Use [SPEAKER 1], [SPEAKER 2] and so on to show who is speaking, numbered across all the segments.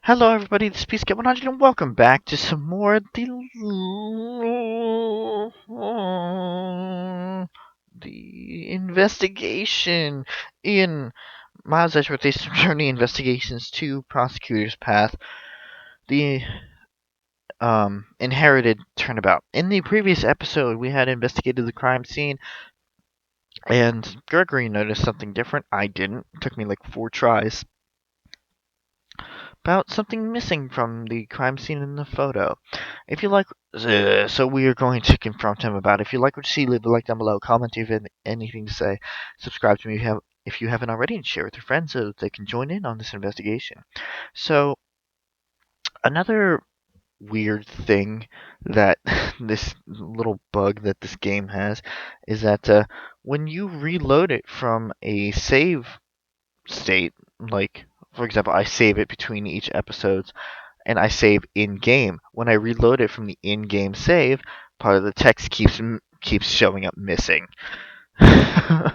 [SPEAKER 1] Hello everybody, this is PSK100 and welcome back to some more of the investigation in Miles Edgeworth Journey Investigations to Prosecutor's Path, the Inherited Turnabout. In the previous episode, we had investigated the crime scene, and Gregory noticed something different. I didn't. It took me like 4 tries. About something missing from the crime scene in the photo. If you like, so we are going to confront him about it. If you like what you see, leave a like down below. Comment if you have anything to say. Subscribe to me if you haven't already, and share with your friends so that they can join in on this investigation. So another weird thing that this little bug that this game has is that when you reload it from a save state, like for example, I save it between each episodes and I save in-game. When I reload it from the in-game save, part of the text keeps showing up missing. Are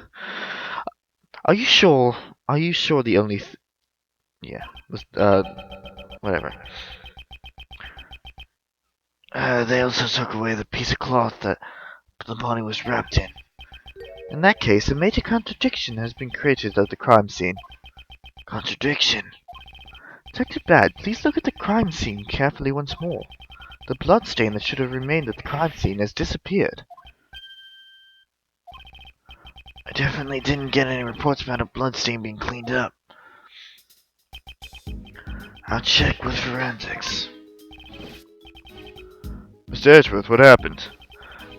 [SPEAKER 1] you sure? Are you sure the only? Yeah. Whatever. They also took away the piece of cloth that the body was wrapped in. In that case, a major contradiction has been created at the crime scene. Contradiction? Detective Bad, please look at the crime scene carefully once more. The bloodstain that should have remained at the crime scene has disappeared. I definitely didn't get any reports about a bloodstain being cleaned up. I'll check with forensics. Mr. Edgeworth, what happened?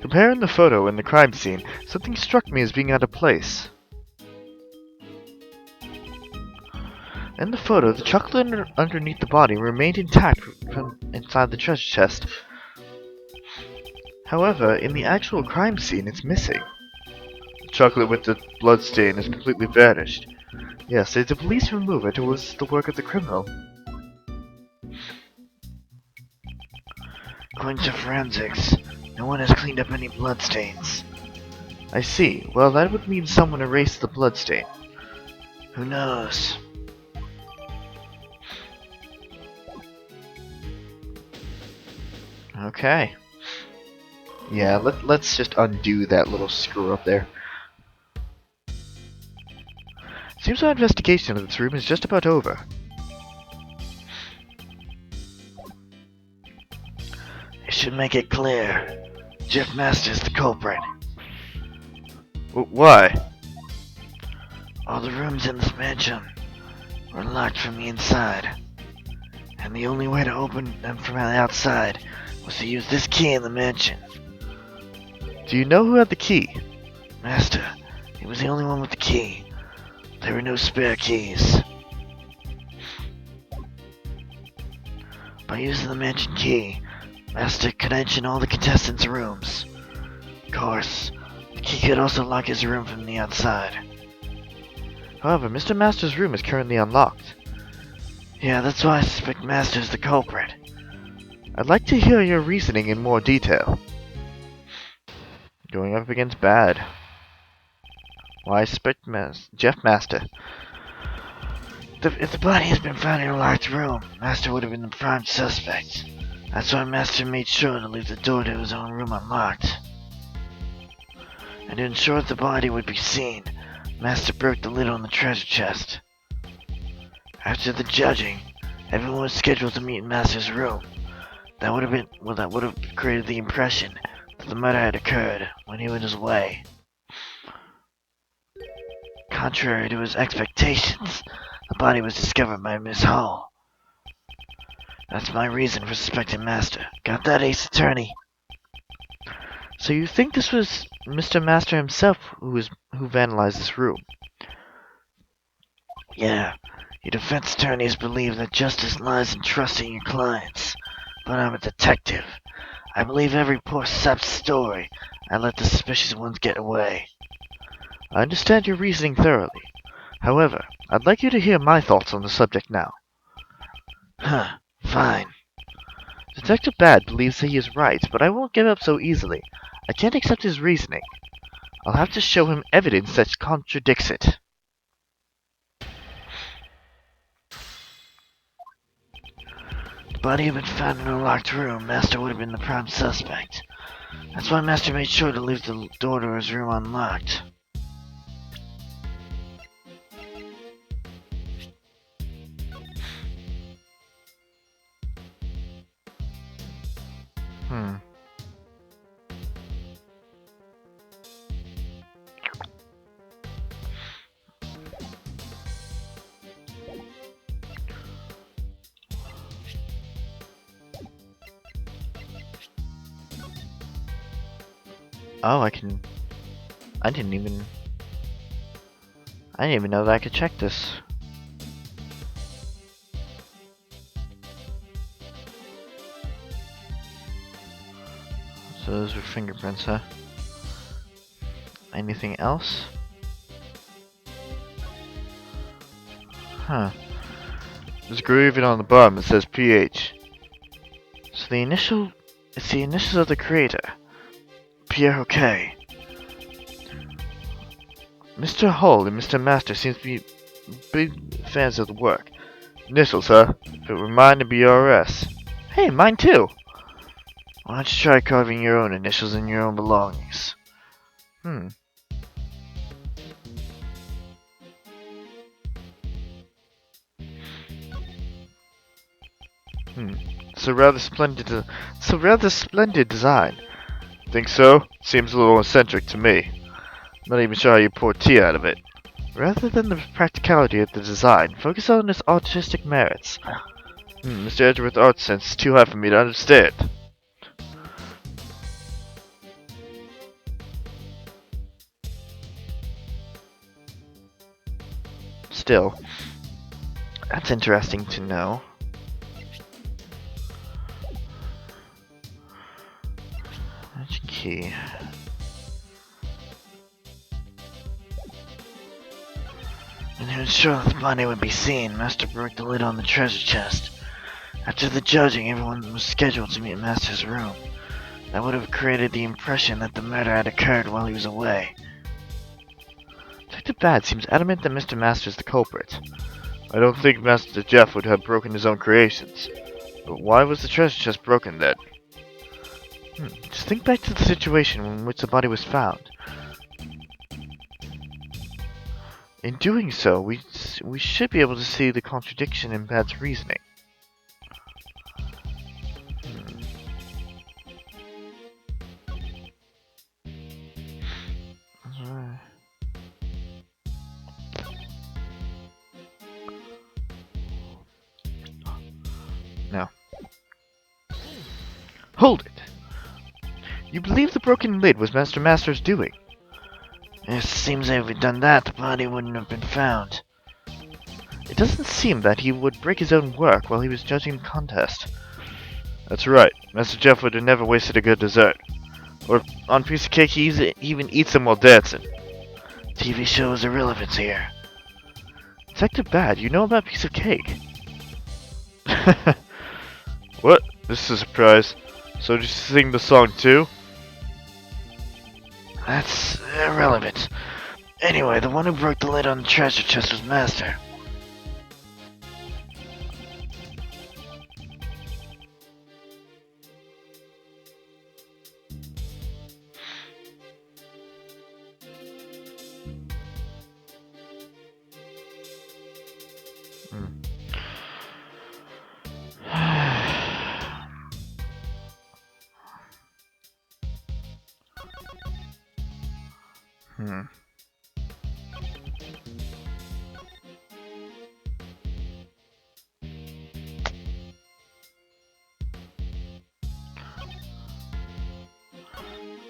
[SPEAKER 1] Comparing the photo and the crime scene, something struck me as being out of place. In the photo, the chocolate underneath the body remained intact from inside the treasure chest. However, in the actual crime scene, it's missing. The chocolate with the bloodstain has completely vanished. Yes, if the police remove it, it was the work of the criminal. According to forensics, no one has cleaned up any bloodstains. I see. Well, that would mean someone erased the bloodstain. Who knows? Okay. Yeah, let's just undo that little screw up there. Seems our investigation of this room is just about over. It should make it clear. Jeff Master's the culprit. Why? All the rooms in this mansion were locked from the inside, and the only way to open them from the outside was to use this key in the mansion. Do you know who had the key? Master. He was the only one with the key. There were no spare keys. By using the mansion key, Master could enter all the contestants' rooms. Of course, the key could also lock his room from the outside. However, Mr. Master's room is currently unlocked. Yeah, that's why I suspect Master's the culprit. I'd like to hear your reasoning in more detail. Going up against Bad. Why I suspect Jeff Master. If the body has been found in a locked room, Master would have been the prime suspect. That's why Master made sure to leave the door to his own room unlocked. And to ensure that the body would be seen, Master broke the lid on the treasure chest. After the judging, everyone was scheduled to meet in Master's room. That would have created the impression that the murder had occurred when he was away. Contrary to his expectations, the body was discovered by Miss Hall. That's my reason for suspecting Master. Got that, Ace Attorney? So you think this was Mr. Master himself who vandalized this room? Yeah. You defense attorneys believe that justice lies in trusting your clients. But I'm a detective. I believe every poor sap's story. I let the suspicious ones get away. I understand your reasoning thoroughly. However, I'd like you to hear my thoughts on the subject now. Huh, fine. Detective Bad believes that he is right, but I won't give up so easily. I can't accept his reasoning. I'll have to show him evidence that contradicts it. body had been found in a locked room, Master would have been the prime suspect. That's why Master made sure to leave the door to his room unlocked. Hmm. Oh, I didn't even know that I could check this. So those were fingerprints, huh? Anything else? Huh. There's a engraving on the bottom. It says PH. So it's the initials of the creator. Pierre OK. Mr. Hull and Mr. Master seem to be big fans of the work. Initials, huh? If it were mine, it'd be RS. Hey, mine too! Why don't you try carving your own initials in your own belongings? Hmm. It's a rather splendid design. Think so? Seems a little eccentric to me. Not even sure how you pour tea out of it. Rather than the practicality of the design, focus on its artistic merits. Mr. Edgeworth's art sense is too high for me to understand. Still, that's interesting to know. Magic key. And to ensure that the body would be seen, Master broke the lid on the treasure chest. After the judging, everyone was scheduled to meet in Master's room. That would have created the impression that the murder had occurred while he was away. Detective Bad seems adamant that Mr. Master is the culprit. I don't think Master Jeff would have broken his own creations. But why was the treasure chest broken then? Just think back to the situation in which the body was found. In doing so, we should be able to see the contradiction in Bad's reasoning. No. Hold it! You believe the broken lid was Master Master's doing? It seems that if we'd done that, the body wouldn't have been found. It doesn't seem that he would break his own work while he was judging the contest. That's right. Master Jeff would have never wasted a good dessert. Or on a piece of cake, he even eats them while dancing. TV shows irrelevance here. Detective Bad, you know about piece of cake? What? This is a surprise. So did you sing the song too? That's irrelevant. Anyway, the one who broke the lid on the treasure chest was Master.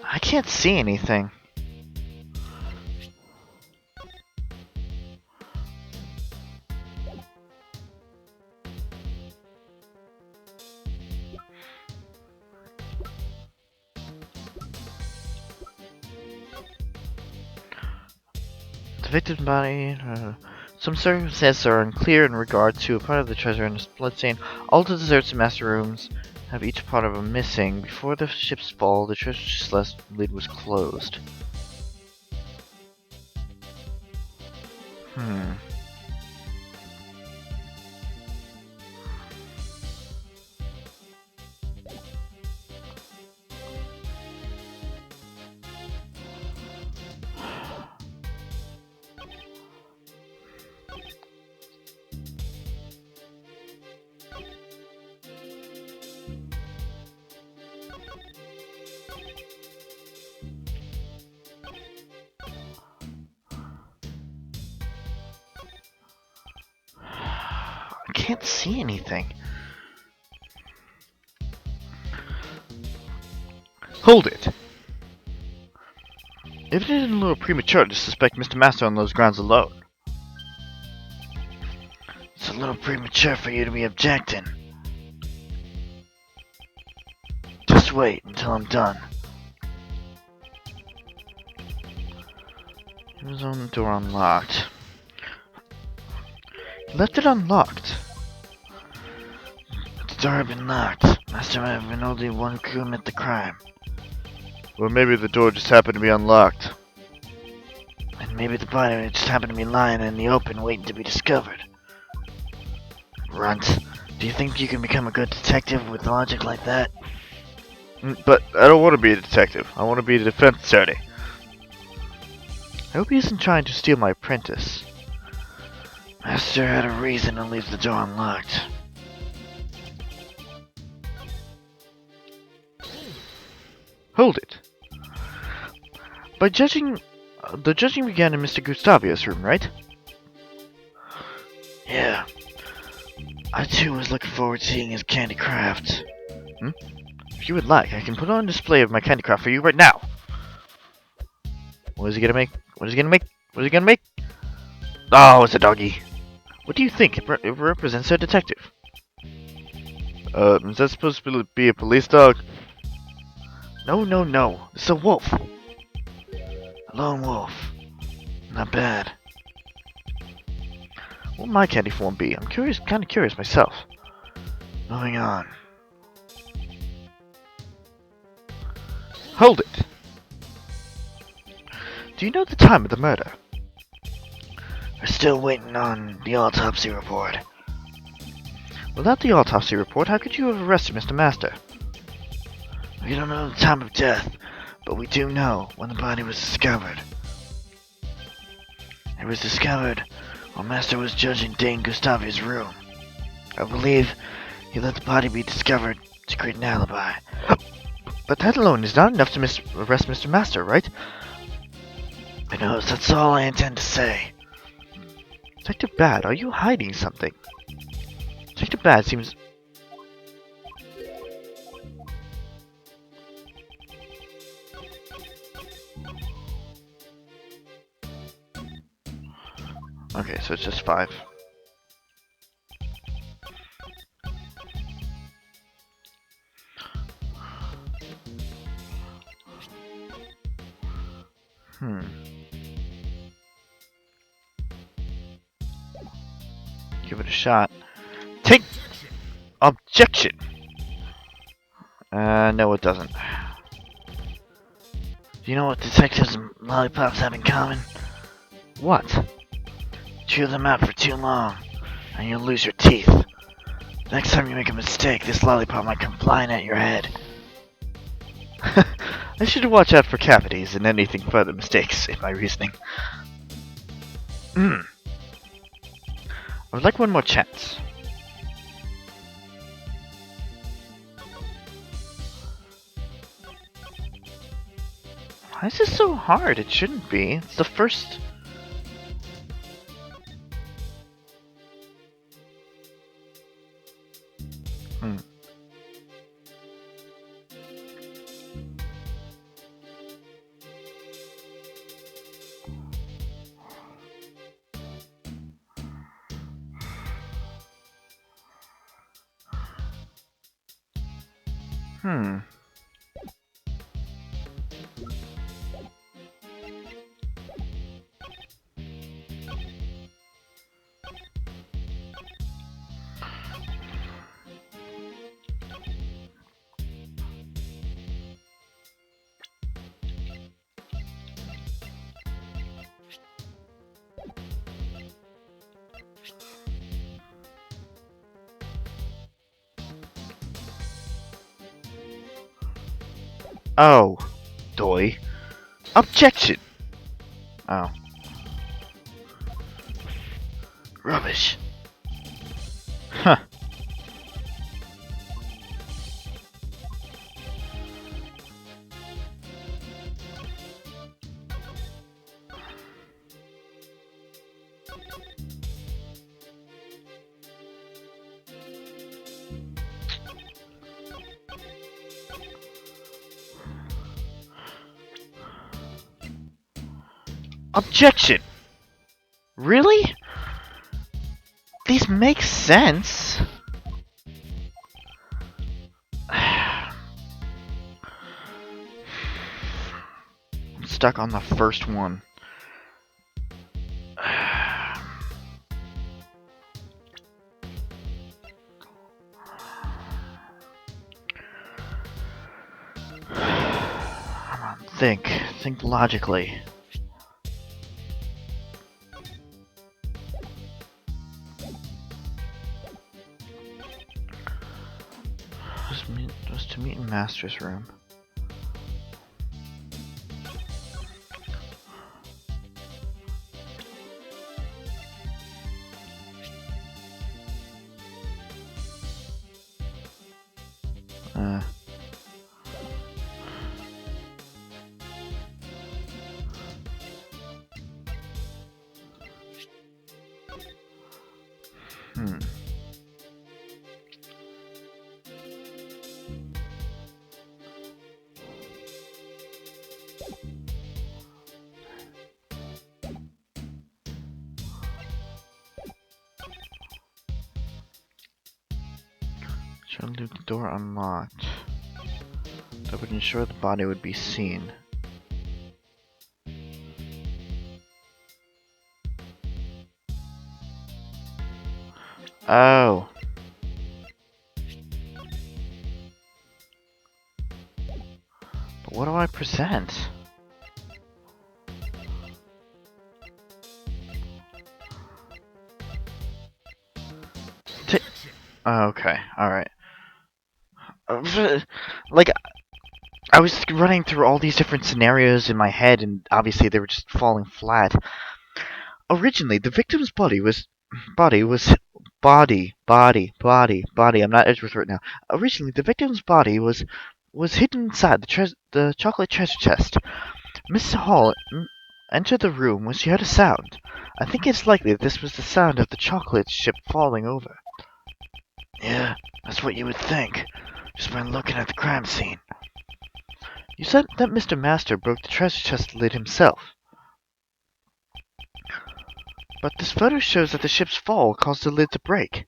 [SPEAKER 1] I can't see anything. The victim's body. Some circumstances are unclear in regard to a part of the treasure in the split scene. All the desserts and master rooms have each part of them missing. Before the ship's fall, the treasure chest lid was closed. can't see anything. Hold it! If it isn't a little premature to suspect Mr. Master on those grounds alone. It's a little premature for you to be objecting. Just wait until I'm done. He was on the door unlocked. He left it unlocked. The door had been locked. Master might have been only one who commit the crime. Or maybe the door just happened to be unlocked. And maybe the body just happened to be lying in the open waiting to be discovered. Runt, do you think you can become a good detective with logic like that? But I don't want to be a detective. I want to be a defense attorney. I hope he isn't trying to steal my apprentice. Master had a reason to leave the door unlocked. Hold it. By judging... the judging began in Mr. Gustavio's room, right? Yeah. I too was looking forward to seeing his candy craft. If you would like, I can put on display of my candy craft for you right now. What is he gonna make? What is he gonna make? What is he gonna make? Oh, it's a doggy. What do you think? It represents a detective. Is that supposed to be a police dog? No, no, no. It's a wolf. A lone wolf. Not bad. What will my candy form be? I'm curious, kind of curious myself. Moving on. Hold it! Do you know the time of the murder? We're still waiting on the autopsy report. Without the autopsy report, how could you have arrested Mr. Master? We don't know the time of death, but we do know when the body was discovered. It was discovered while Master was judging Dane Gustavio's room. I believe he let the body be discovered to create an alibi. But that alone is not enough to arrest Mr. Master, right? I know, that's all I intend to say. Detective Bad, are you hiding something? Detective Bad seems... Okay, so it's just 5. Give it a shot. Take... Objection! No it doesn't. Do you know what detectives and lollipops have in common? What? Chew them out for too long, and you'll lose your teeth. Next time you make a mistake, this lollipop might come flying at your head. I should watch out for cavities and anything further mistakes in my reasoning. I would like one more chance. Why is this so hard? It shouldn't be. It's the first... Oh. Doy. Objection! Oh. Rubbish. Huh. Objection! Really? These make sense. I'm stuck on the first one. Come on, think logically. Was to meet in Master's room. Should leave the door unlocked. That would ensure the body would be seen. Oh. But what do I present? Oh, okay, alright. Like, I was running through all these different scenarios in my head, and obviously they were just falling flat. Originally, the victim's body. I'm not Edgeworth right now. Originally, the victim's body was hidden inside the chocolate treasure chest. Mrs. Hall entered the room when she heard a sound. I think it's likely that this was the sound of the chocolate ship falling over. Yeah, that's what you would think, just by looking at the crime scene. You said that Mr. Master broke the treasure chest lid himself. But this photo shows that the ship's fall caused the lid to break.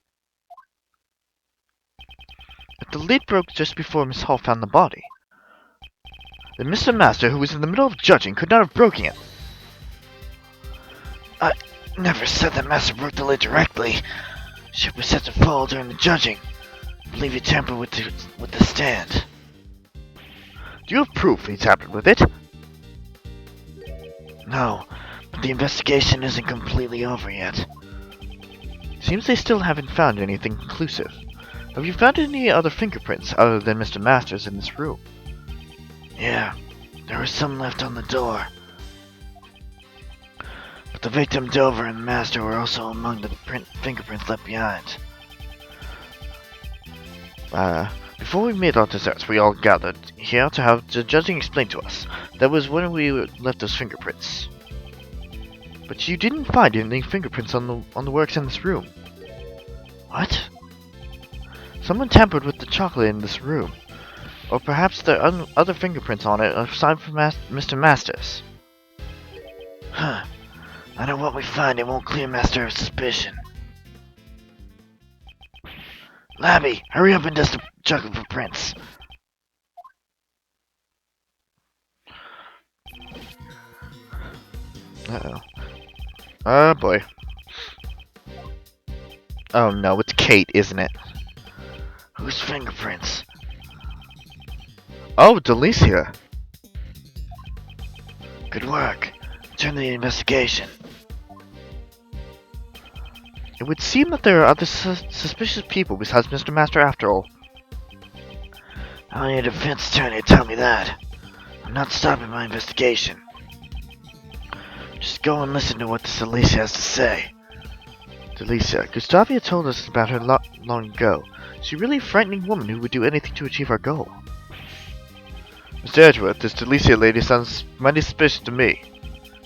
[SPEAKER 1] If the lid broke just before Miss Hall found the body, then Mr. Master, who was in the middle of judging, could not have broken it. I never said that Master broke the lid directly. The ship was set to fall during the judging. I believe he tampered with the stand. Do you have proof he tampered with it? No, but the investigation isn't completely over yet. Seems they still haven't found anything conclusive. Have you found any other fingerprints other than Mr. Master's in this room? Yeah, there was some left on the door. But the victim, Dover, and the Master were also among the fingerprints left behind. Before we made our desserts, we all gathered here to have the judging explained to us. That was when we left those fingerprints. But you didn't find any fingerprints on the works in this room. What? Someone tampered with the chocolate in this room. Or perhaps there are other fingerprints on it assigned from Mr. Masters. Huh. I know what we find, it won't clear Master of suspicion. Labby, hurry up and dust the chocolate footprints. Uh-oh. Oh boy. Oh no, it's Kate, isn't it? Whose fingerprints? Oh, Delicia. Good work. Turn to the investigation. It would seem that there are other suspicious people besides Mr. Master after all. I need a defense attorney to tell me that. I'm not stopping my investigation. Just go and listen to what this Delicia has to say. Delicia, Gustavia told us about her long ago. She's really a frightening woman who would do anything to achieve our goal. Mr. Edgeworth, this Delicia lady sounds mighty suspicious to me.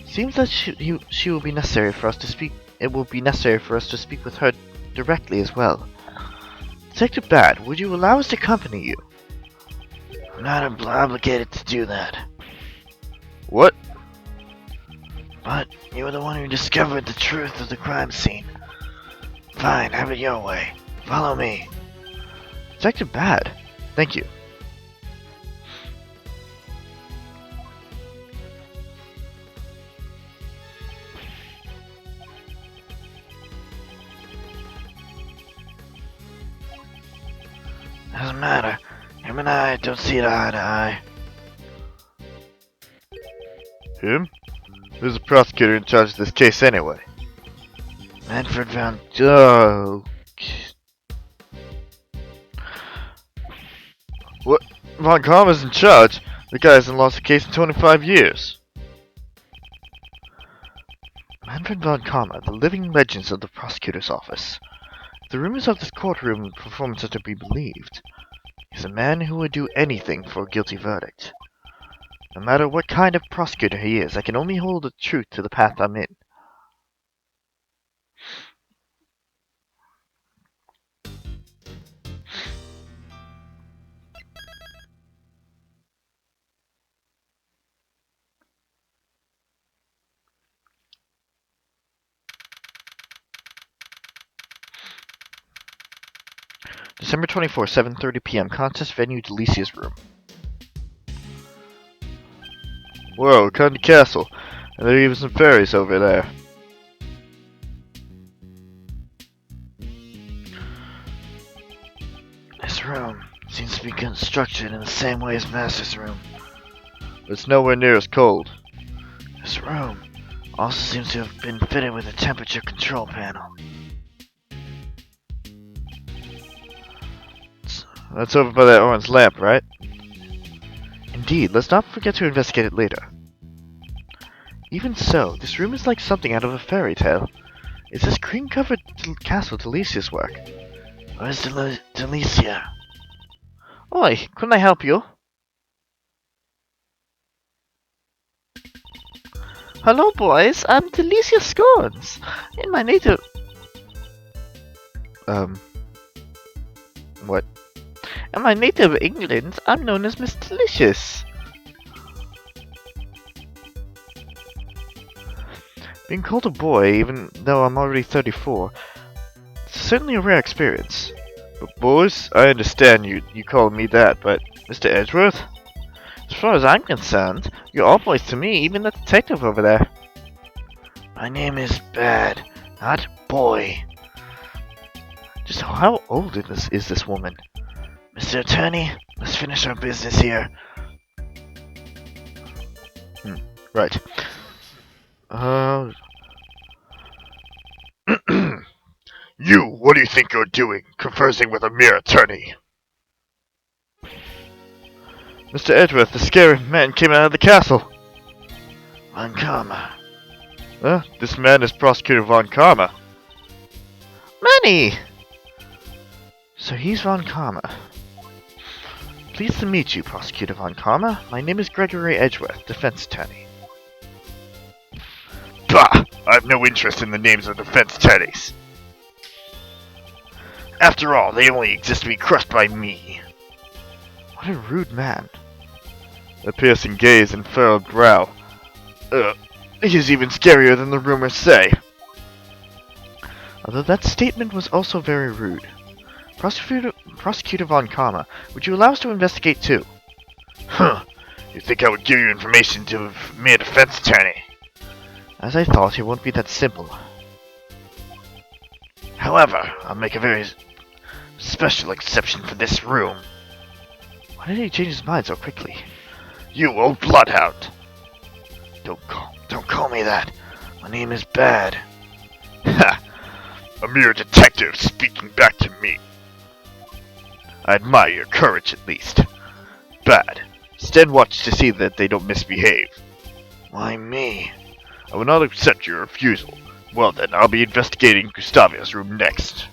[SPEAKER 1] Seems that she will be necessary for us to speak. It will be necessary for us to speak with her directly as well. Detective Bad, would you allow us to accompany you? I'm not obligated to do that. What? But you were the one who discovered the truth of the crime scene. Fine, have it your way. Follow me. Detective Bad. Thank you. Doesn't matter. Him and I don't see eye to eye. Him? Who's the prosecutor in charge of this case anyway? Manfred Van... Oh... What? Von Karma's in charge? The guy hasn't lost a case in 25 years. Manfred Von Karma, the living legends of the prosecutor's office. If the rumors of this courtroom performance are to be believed, he's a man who would do anything for a guilty verdict. No matter what kind of prosecutor he is, I can only hold the truth to the path I'm in. December 24, 7:30 p.m. Contest venue, Delicia's room. Whoa, kind of castle. And there are even some fairies over there. This room seems to be constructed in the same way as Master's room. But it's nowhere near as cold. This room also seems to have been fitted with a temperature control panel. That's over by that orange lamp, right? Indeed, let's not forget to investigate it later. Even so, this room is like something out of a fairy tale. Is this cream-covered castle Delicia's work? Where's Delicia? Oi, couldn't I help you? Hello, boys. I'm Delicia Scones. In my native... What? In my native England, I'm known as Miss Delicious. Being called a boy, even though I'm already 34, it's certainly a rare experience. But boys, I understand you call me that, but Mr. Edgeworth? As far as I'm concerned, you're all boys to me, even the detective over there. My name is Bad, not Boy. Just how old is this woman? Mr. Attorney, let's finish our business here. Right. You, what do you think you're doing, conversing with a mere attorney? Mr. Edgeworth, the scary man came out of the castle. Von Karma. This man is Prosecutor Von Karma. Manny! So he's Von Karma. Pleased to meet you, Prosecutor Von Karma. My name is Gregory Edgeworth, defense attorney. Bah! I have no interest in the names of defense attorneys. After all, they only exist to be crushed by me. What a rude man. A piercing gaze and furrowed brow. He's even scarier than the rumors say. Although that statement was also very rude. Prosecutor Von Karma, would you allow us to investigate too? Huh. You think I would give you information to a mere defense attorney? As I thought, it won't be that simple. However, I'll make a very special exception for this room. Why did he change his mind so quickly? You old bloodhound! Don't call me that. My name is Bad. Ha! A mere detective speaking back to me. I admire your courage, at least. Bad. Stand watch to see that they don't misbehave. Why me? I will not accept your refusal. Well then, I'll be investigating Gustavia's room next.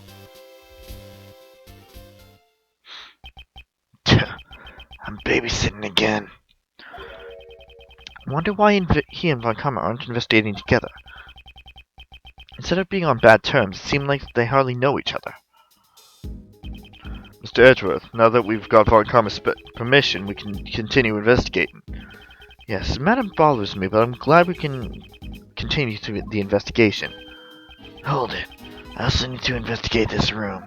[SPEAKER 1] I'm babysitting again. I wonder why he and Von Karma aren't investigating together. Instead of being on bad terms, it seemed like they hardly know each other. Mr. Edgeworth, now that we've got Von Karma's permission, we can continue investigating. Yes, the matter bothers me, but I'm glad we can continue to the investigation. Hold it. I also need to investigate this room.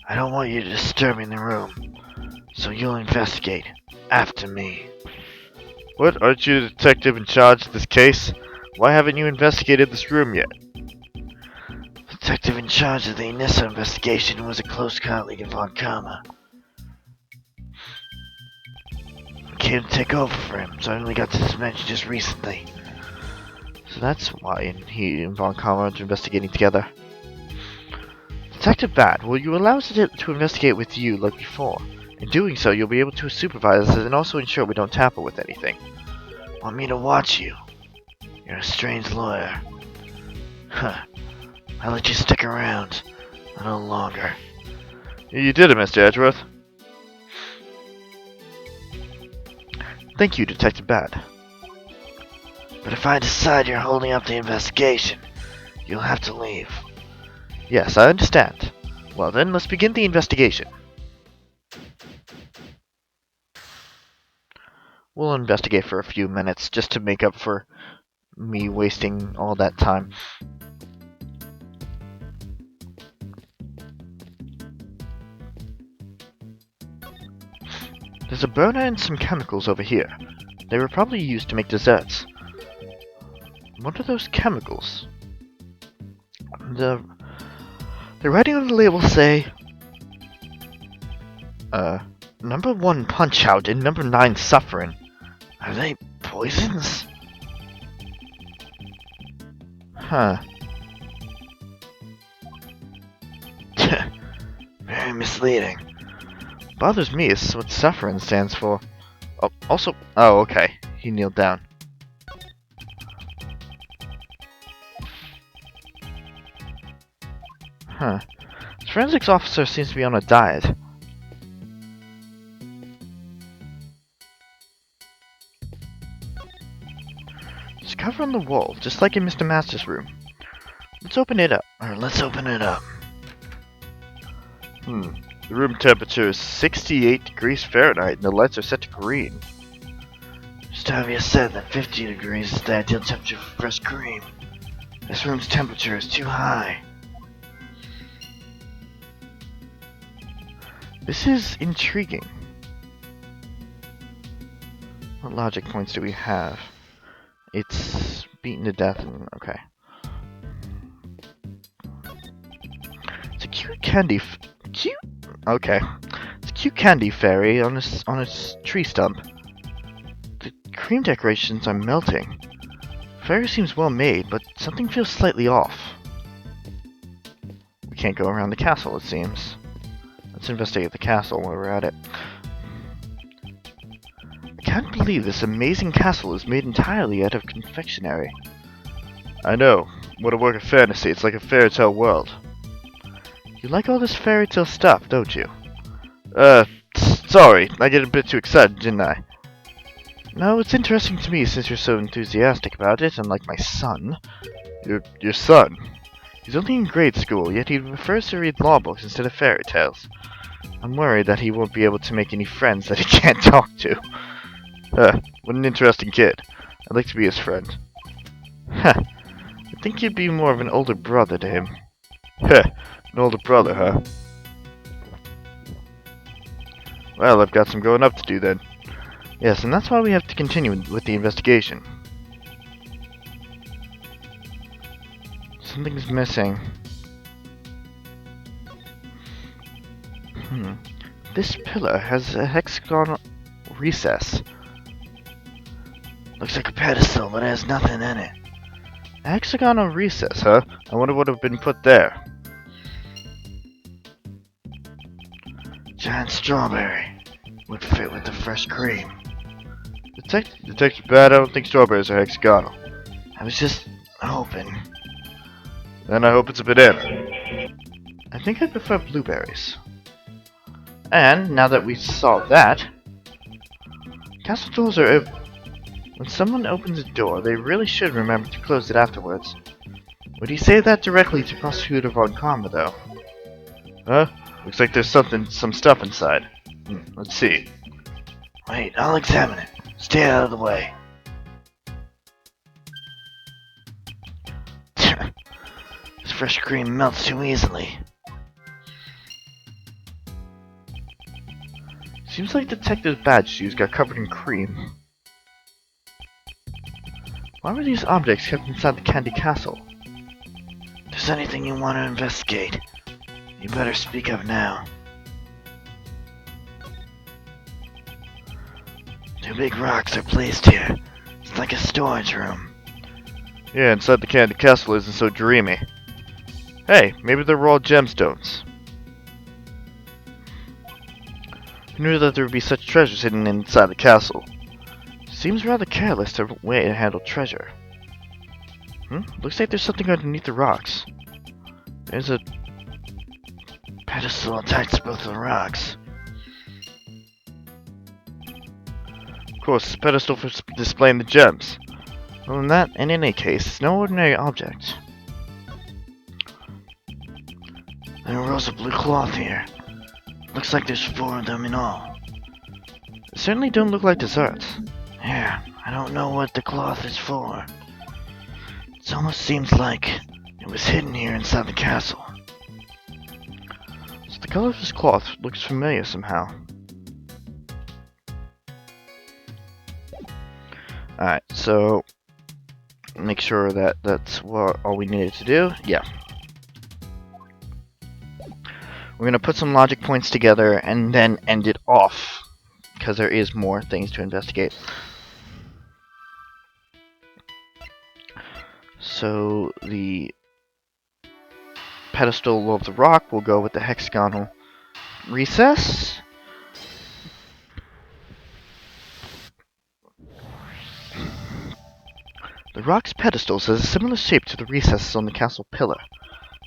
[SPEAKER 1] I don't want you disturbing the room, so you'll investigate after me. What? Aren't you the detective in charge of this case? Why haven't you investigated this room yet? The detective in charge of the initial investigation was a close colleague of Von Karma. I came to take over for him, so I only got to this dimension just recently. So that's why he and Von Karma are investigating together. Detective Bad, will you allow us to investigate with you like before? In doing so, you'll be able to supervise us and also ensure we don't tamper with anything. Want me to watch you? You're a strange lawyer. Huh. I'll let you stick around. A little longer. You did it, Mr. Edgeworth. Thank you, Detective Bad. But if I decide you're holding up the investigation, you'll have to leave. Yes, I understand. Well then, let's begin the investigation. We'll investigate for a few minutes, just to make up for me wasting all that time. There's a burner and some chemicals over here. They were probably used to make desserts. What are those chemicals? The writing on the label say number 1 punch out and number 9 suffering. Are they poisons? Huh. Very misleading. Bothers me is what suffering stands for. Oh, also, oh, okay. He kneeled down. Huh. This forensics officer seems to be on a diet. There's a cover on the wall, just like in Mr. Master's room. Let's open it up. The room temperature is 68 degrees Fahrenheit and the lights are set to green. Just obvious said that 50 degrees is the ideal temperature for fresh cream. This room's temperature is too high. This is intriguing. What logic points do we have? It's beaten to death and okay. It's a cute candy cute? Okay. It's a cute candy fairy on its tree stump. The cream decorations are melting. The fairy seems well made, but something feels slightly off. We can't go around the castle, it seems. Let's investigate the castle while we're at it. I can't believe this amazing castle is made entirely out of confectionery. I know. What a work of fantasy. It's like a fairy tale world. You like all this fairy tale stuff, don't you? Sorry. I get a bit too excited, didn't I? No, it's interesting to me since you're so enthusiastic about it, unlike my son. Your son? He's only in grade school, yet he prefers to read law books instead of fairy tales. I'm worried that he won't be able to make any friends that he can't talk to. What an interesting kid. I'd like to be his friend. Huh. I think you'd be more of an older brother to him. Heh. An older brother, huh? Well, I've got some growing up to do then. Yes, and that's why we have to continue with the investigation. Something's missing. This pillar has a hexagonal recess. Looks like a pedestal, but it has nothing in it. A hexagonal recess, huh? I wonder what would have been put there. Giant strawberry. Would fit with the fresh cream. Detective Bad, I don't think strawberries are hexagonal. I was just hoping. Then I hope it's a banana. I think I prefer blueberries. And, now that we saw that, castle doors are open. When someone opens a door, they really should remember to close it afterwards. Would he say that directly to Prosecutor Von Karma, though? Huh? Looks like there's some stuff inside. Let's see. Wait, I'll examine it. Stay out of the way. fresh cream melts too easily. Seems like Detective's badge shoes got covered in cream. Why were these objects kept inside the Candy Castle? If there's anything you want to investigate, you better speak up now. 2 big rocks are placed here. It's like a storage room. Yeah, inside the Candy Castle isn't so dreamy. Hey, maybe they're all gemstones. Who knew that there would be such treasures hidden inside the castle? Seems rather careless to way to handle treasure. Looks like there's something underneath the rocks. There's a pedestal attached to both of the rocks. Of course, it's a pedestal for displaying the gems. Other than that, in any case, it's no ordinary object. There are rolls of blue cloth here. Looks like there's 4 of them in all. They certainly don't look like desserts. Here, I don't know what the cloth is for. It almost seems like it was hidden here inside the castle. So the color of this cloth looks familiar somehow. Alright, so make sure that that's all we needed to do. Yeah. We're going to put some logic points together and then end it off, because there is more things to investigate. So the pedestal of the rock will go with the hexagonal recess. The rock's pedestal has a similar shape to the recesses on the castle pillar.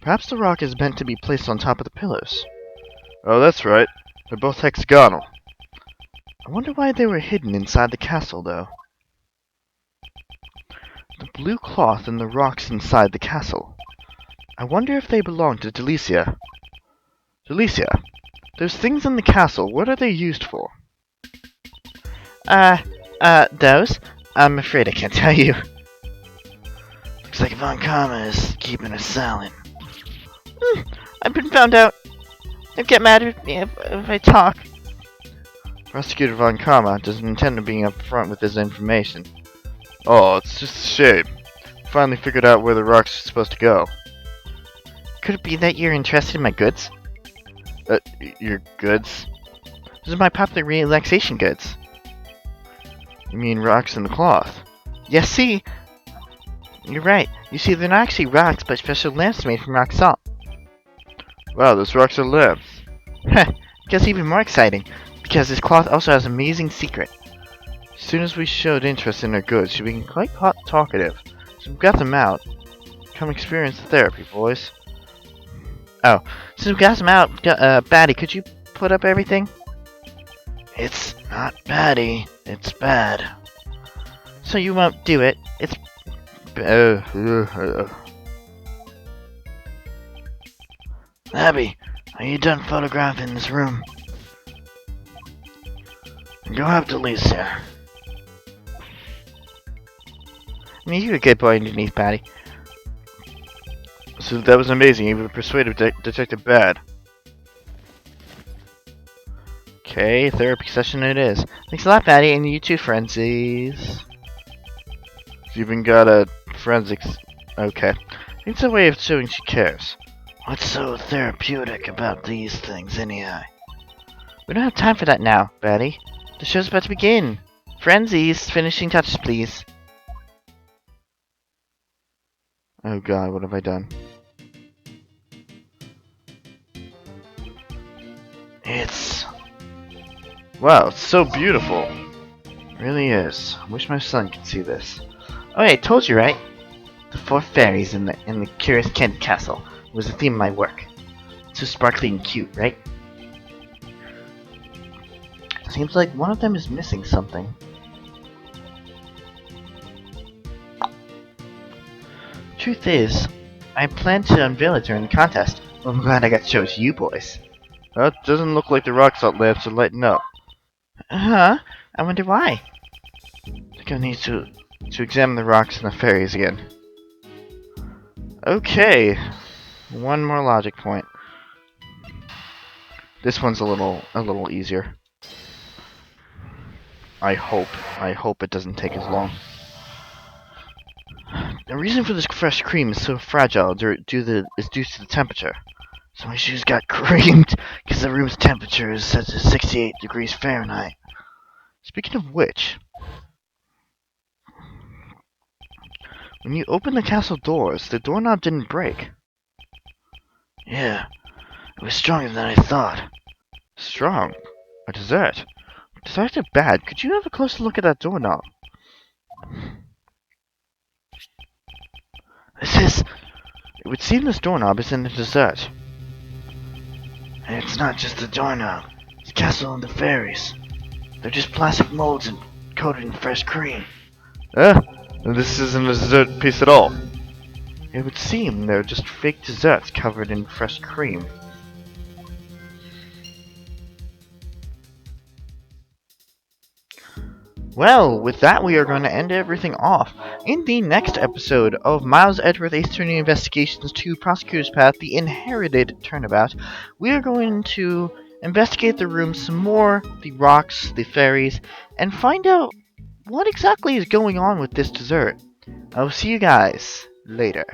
[SPEAKER 1] Perhaps the rock is meant to be placed on top of the pillars. Oh, that's right. They're both hexagonal. I wonder why they were hidden inside the castle, though. The blue cloth and the rocks inside the castle. I wonder if they belong to Delicia. Delicia, those things in the castle, what are they used for? Those? I'm afraid I can't tell you. Looks like Von Karma is keeping a silent. I've been found out. Don't get mad at me if I talk. Prosecutor Von Karma doesn't intend on being upfront with his information. Oh, it's just a shame. Finally figured out where the rocks are supposed to go. Could it be that you're interested in my goods? Your goods? Those are my popular relaxation goods. You mean rocks in the cloth? Yes, see? You're right. You see, they're not actually rocks, but special lamps made from rock salt. Wow, those rocks are lamps. Heh, gets even more exciting, because this cloth also has an amazing secret. As soon as we showed interest in her goods, she became quite talkative, so we got them out. Come experience the therapy, boys. Oh, since we got them out, Batty, could you put up everything? It's not Batty, it's bad. So you won't do it, it's... Abby, are you done photographing this room? Go up to Lisa. I mean, you're a good boy underneath, Patty. So that was amazing, even persuaded Detective Bad. Okay, therapy session it is. Thanks a lot, Patty, and you too, Frenzies. She's even got a forensics... Okay. It's a way of showing she cares. What's so therapeutic about these things, anyhow? We don't have time for that now, Batty. The show's about to begin. Frenzies, finishing touches, please. Oh god, what have I done? It's... Wow, it's so beautiful. It really is. I wish my son could see this. Oh yeah, I told you, right? The 4 fairies in the Curious Candy Castle was the theme of my work. It's so sparkly and cute, right? Seems like one of them is missing something. Truth is, I plan to unveil it during the contest. Well, I'm glad I got to show it to you boys. That doesn't look like the rock salt lamps are lighting up. Huh? I wonder why. I think I need to examine the rocks and the fairies again. Okay. One more logic point. This one's a little easier. I hope it doesn't take as long. The reason for this fresh cream is so fragile is due to the temperature. So my shoes got creamed because the room's temperature is set to 68 degrees Fahrenheit. Speaking of which, when you open the castle doors, the doorknob didn't break. Yeah, it was stronger than I thought. Strong? A dessert? Desserts are bad. Could you have a closer look at that doorknob? It would seem this doorknob is in the dessert. And it's not just the doorknob. It's the castle and the fairies. They're just plastic molds and coated in fresh cream. This isn't a dessert piece at all. It would seem they're just fake desserts covered in fresh cream. Well, with that, we are going to end everything off. In the next episode of Miles Edgeworth Ace Attorney Investigations 2 Prosecutor's Path, The Inherited Turnabout, we are going to investigate the room some more, the rocks, the fairies, and find out what exactly is going on with this dessert. I'll see you guys later.